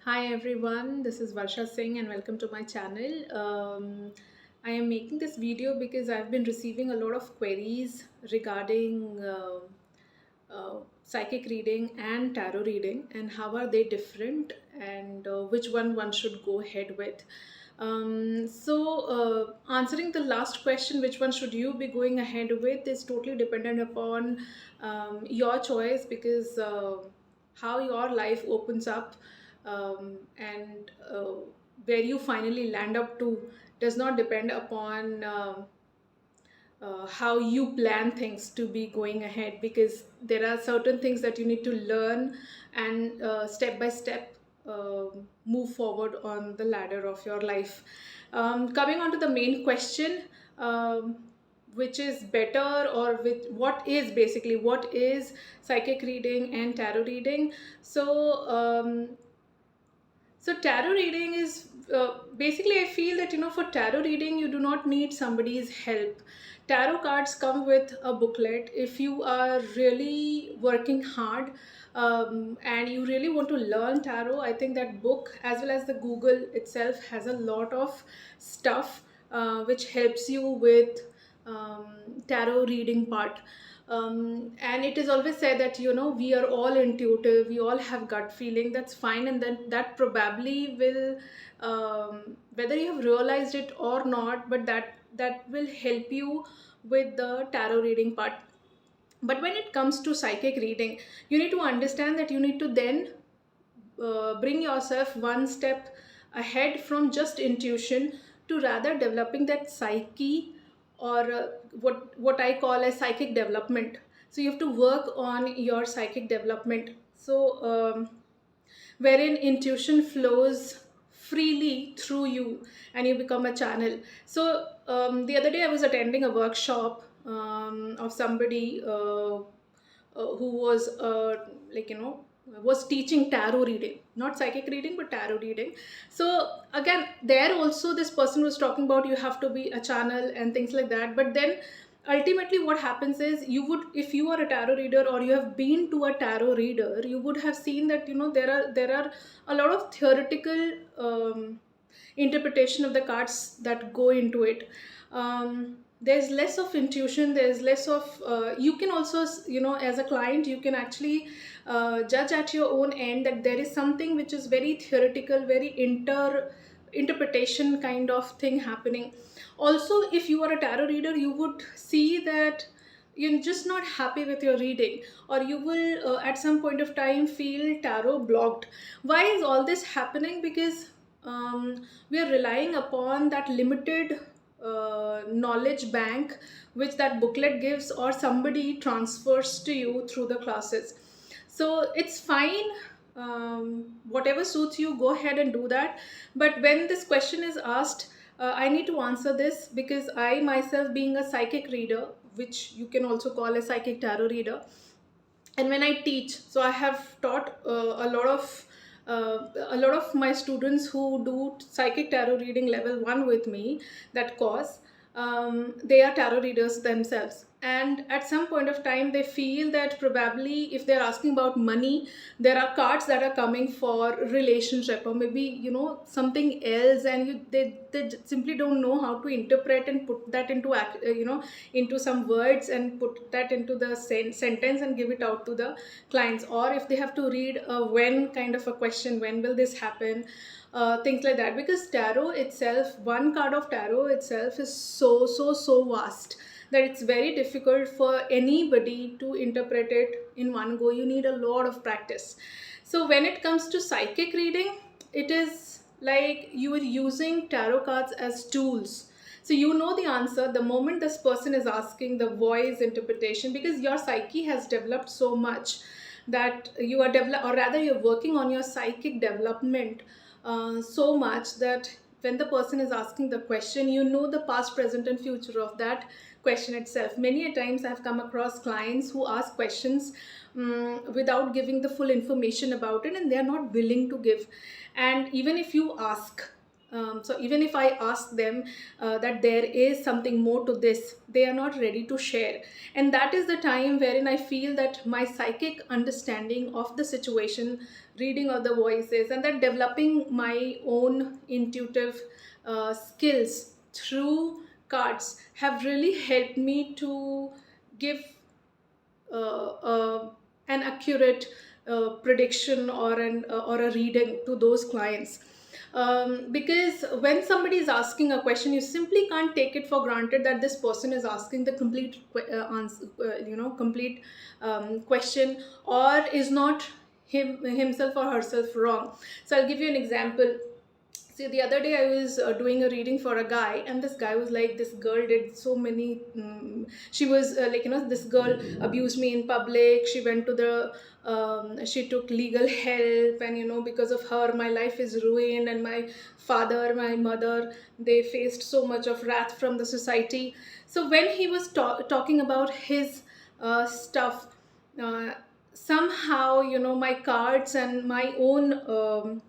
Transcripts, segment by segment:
Hi everyone, this is Varsha Singh and welcome to my channel. I am making this video because I've been receiving a lot of queries regarding psychic reading and tarot reading and how are they different and which one should go ahead with. Answering the last question, which one should you be going ahead with, is totally dependent upon your choice because how your life opens up and where you finally land up to does not depend upon how you plan things to be going ahead, because there are certain things that you need to learn and step by step move forward on the ladder of your life. Coming on to the main question, which is better, or with what is psychic reading and tarot reading. So tarot reading is basically, I feel that for tarot reading, you do not need somebody's help. Tarot cards come with a booklet. If you are really working hard and you really want to learn tarot, I think that book, as well as the Google itself, has a lot of stuff which helps you with tarot reading part. And it is always said that we are all intuitive, we all have gut feeling. That's fine, and then that probably will, whether you have realized it or not, but that will help you with the tarot reading part. But when it comes to psychic reading, you need to understand that you need to then bring yourself one step ahead from just intuition to rather developing that psyche, or what I call as psychic development. So you have to work on your psychic development. Wherein intuition flows freely through you and you become a channel. So the other day I was attending a workshop of somebody who was was teaching tarot reading, not psychic reading but tarot reading. So again, there also this person was talking about you have to be a channel and things like that. But then ultimately what happens is, you would, if you are a tarot reader or you have been to a tarot reader, you would have seen that there are a lot of theoretical interpretation of the cards that go into it. There's less of intuition, there's less of you can also, as a client, you can actually judge at your own end that there is something which is very theoretical, very interpretation kind of thing happening. Also, if you are a tarot reader, you would see that you're just not happy with your reading, or you will at some point of time feel tarot blocked. Why is all this happening? Because we are relying upon that limited knowledge bank which that booklet gives or somebody transfers to you through the classes. So it's fine, whatever suits you, go ahead and do that. But when this question is asked, I need to answer this because I myself, being a psychic reader, which you can also call a psychic tarot reader, and when I teach, so I have taught a lot of my students who do psychic tarot reading level 1 with me, that course. They are tarot readers themselves, and at some point of time they feel that probably if they're asking about money, there are cards that are coming for relationship, or maybe something else, and they simply don't know how to interpret and put that into into some words and put that into the sentence and give it out to the clients. Or if they have to read a when kind of a question, when will this happen, things like that. Because tarot itself, one card of tarot itself is so vast that it's very difficult for anybody to interpret it in one go. You need a lot of practice. So when it comes to psychic reading, it is like you are using tarot cards as tools. So you know the answer the moment this person is asking the voice interpretation, because your psyche has developed so much that you are or rather you're working on your psychic development so much that when the person is asking the question, you know the past, present and future of that question itself. Many a times I've come across clients who ask questions without giving the full information about it, and they're not willing to give. And even if you ask, So even if I ask them that there is something more to this, they are not ready to share. And that is the time wherein I feel that my psychic understanding of the situation, reading of the voices, and that developing my own intuitive skills through cards have really helped me to give uh, an accurate prediction or a reading to those clients. Because when somebody is asking a question, you simply can't take it for granted that this person is asking the complete answer, complete question, or is not himself or herself wrong. So I'll give you an example. See, the other day I was doing a reading for a guy, and this guy was like, this girl did so many. She was this girl abused me in public. She went to the, she took legal help, and because of her, my life is ruined, and my father, my mother, they faced so much of wrath from the society. So when he was talking about his stuff, uh, somehow, my cards and my own.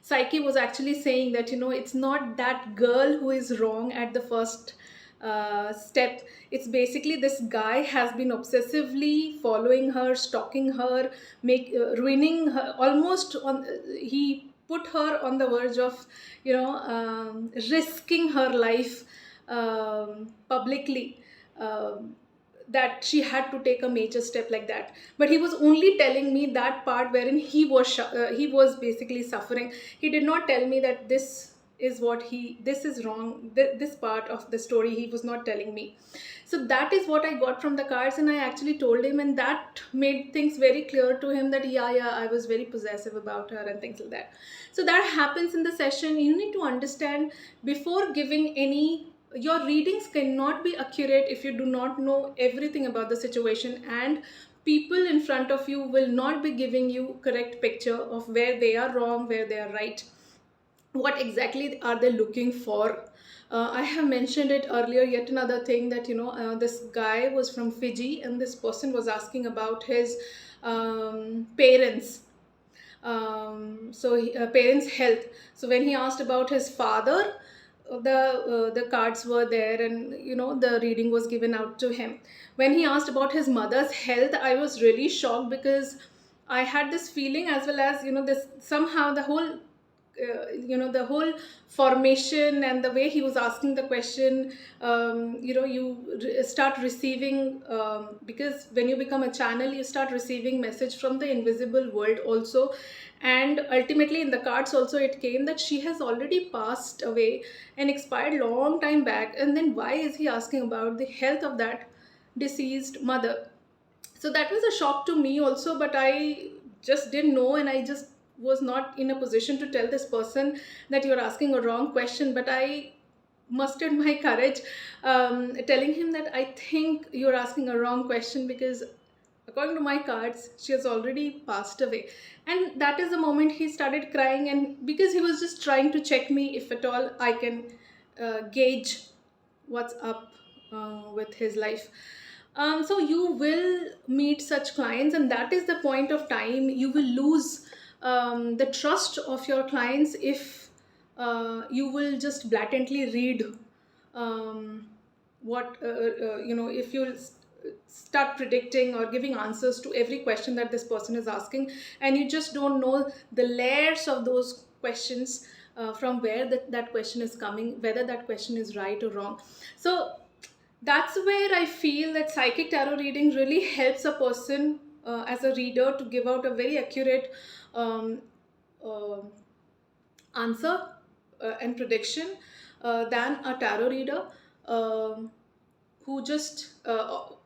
Psyche was actually saying that it's not that girl who is wrong at the first step. It's basically this guy has been obsessively following her, stalking her, make ruining her, almost on he put her on the verge of risking her life publicly, that she had to take a major step like that. But he was only telling me that part wherein he was basically suffering. He did not tell me that this is wrong. This part of the story he was not telling me. So that is what I got from the cards, and I actually told him, and that made things very clear to him that yeah, I was very possessive about her and things like that. So that happens in the session. You need to understand, before giving any, your readings cannot be accurate if you do not know everything about the situation, and people in front of you will not be giving you correct picture of where they are wrong, where they are right, what exactly are they looking for. I have mentioned it earlier, yet another thing, that this guy was from Fiji, and this person was asking about his parents, parents health. So when he asked about his father, the cards were there, and the reading was given out to him. When he asked about his mother's health, I was really shocked, because I had this feeling, as well as this somehow the whole formation and the way he was asking the question. Start receiving, because when you become a channel, you start receiving message from the invisible world also. And ultimately in the cards also it came that she has already passed away and expired long time back, and then why is he asking about the health of that deceased mother? So that was a shock to me also, but I just didn't know, and I just was not in a position to tell this person that you're asking a wrong question. But I mustered my courage, telling him that I think you're asking a wrong question, because according to my cards she has already passed away. And that is the moment he started crying, and because he was just trying to check me if at all I can gauge what's up with his life. So you will meet such clients, and that is the point of time you will lose the trust of your clients if you will just blatantly read if you start predicting or giving answers to every question that this person is asking, and you just don't know the layers of those questions, from where that question is coming, whether that question is right or wrong. So that's where I feel that psychic tarot reading really helps a person, as a reader, to give out a very accurate um, uh, answer and prediction than a tarot reader, um, who just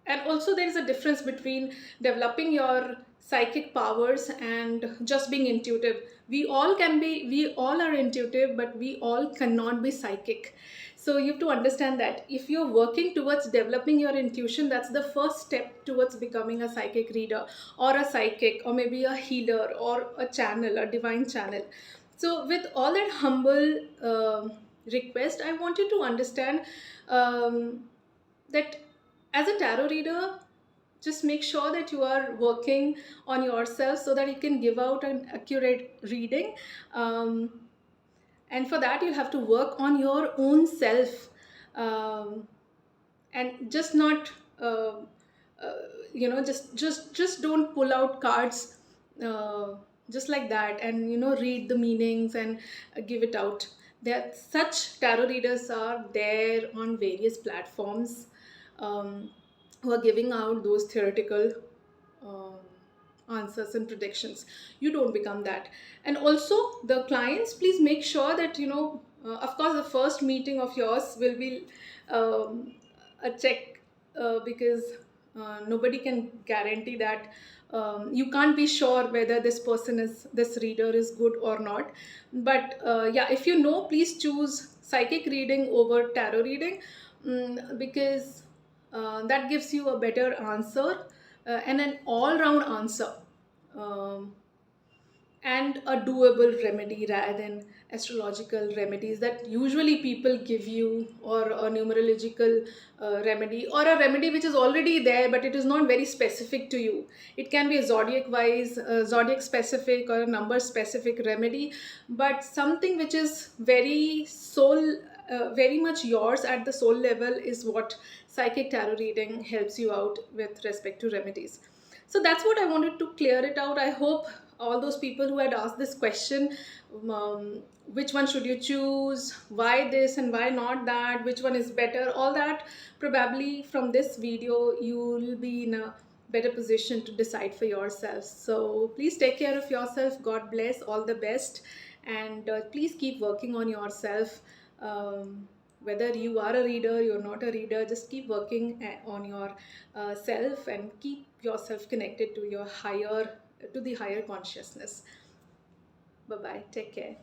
and also there is a difference between developing your psychic powers and just being intuitive. We all are intuitive, but we all cannot be psychic. So you have to understand that if you're working towards developing your intuition, that's the first step towards becoming a psychic reader, or a psychic, or maybe a healer, or a channel, a divine channel. So with all that humble request, I want you to understand um, that as a tarot reader, just make sure that you are working on yourself so that you can give out an accurate reading. um, and for that you'll have to work on your own self, um, and just not uh, uh, just don't pull out cards uh, just like that, and read the meanings and give it out. There such tarot readers are there on various platforms, um, who are giving out those theoretical um, answers and predictions. You don't become that. And also, the clients, please make sure that of course the first meeting of yours will be a check, because nobody can guarantee that. You can't be sure whether this reader is good or not. But yeah, if please choose psychic reading over tarot reading, because that gives you a better answer, and an all-round answer, um, and a doable remedy rather than astrological remedies that usually people give you, or a numerological remedy, or a remedy which is already there but it is not very specific to you. It can be a zodiac wise, zodiac specific, or a number specific remedy, but something which is very soul, very much yours at the soul level, is what psychic tarot reading helps you out with respect to remedies. So that's what I wanted to clear it out. I hope all those people who had asked this question, which one should you choose, why this and why not that, which one is better, all that, probably from this video you will be in a better position to decide for yourself. So please take care of yourself. God bless. All the best. And please keep working on yourself. Whether you are a reader, you're not a reader, just keep working on your self, and keep yourself connected to your higher, to the higher consciousness. Bye bye. Take care.